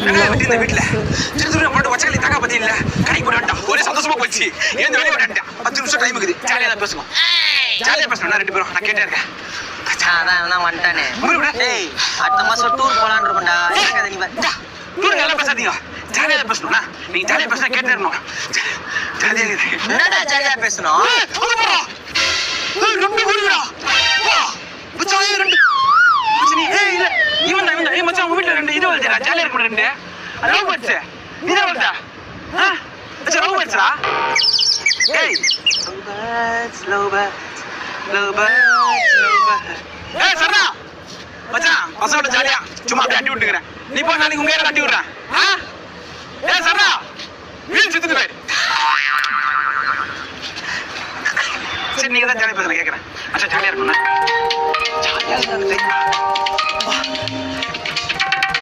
இந்த வீட்டுல திருதுரை போட்டு வச்சக்கலி தாக்கா பத்தி இல்ல கை கூட வேண்டாம் ஒரே சந்தோஷமா போச்சு ஏன் வெளியே விட்டான் 10 நிமிஷம் டைம் இருக்குது ஜாலியா தான் பேசுவோம் ஜாலியா பேசணும் ரெண்டு பேரும் நான் கேட்டே இருக்கேன் அதான் வந்துட்டானே டேய் அடுத்த மாசம் டூர் போலான்னு இருக்கோம்டா டூர் நல்லா பேசாதீங்க ஜாலியா பேசணும்னா நீங்க ஜாலியா பேசினா கேட்டே இருக்கணும் ஜாலியா என்னடா ஜாலியா பேசணும் ரெண்டு பேருடா மச்சான் ரெண்டு இல்ல இவன் மச்சான் உங்க வீட்டுல ரெண்டு இது வளர்த்தா ஜாலியா இருக்கும் ரெண்டு லவ் பேர்ட்ஸ் நீ தான் வளர்த்தா மச்சான் லவ் பேர்ட்ஸ்டா ஏய் லவ் பேர்ட்ஸ் ஏய் சரணா மச்சான் பசங்களோட ஜாலியா சும்மா அப்படியே அட்டி விட்டுக்கிறேன் நீ போ நாளைக்கு உங்க ஏரியா அட்டி விடுறேன் ஏய் சரணா வீல் சுத்திட்டு போய் சரி நீங்க தான் ஜாலியா பேசல கேட்கறேன் மச்சான் ஜாலியா இருக்கும்னா ஜாலியா இருக்கு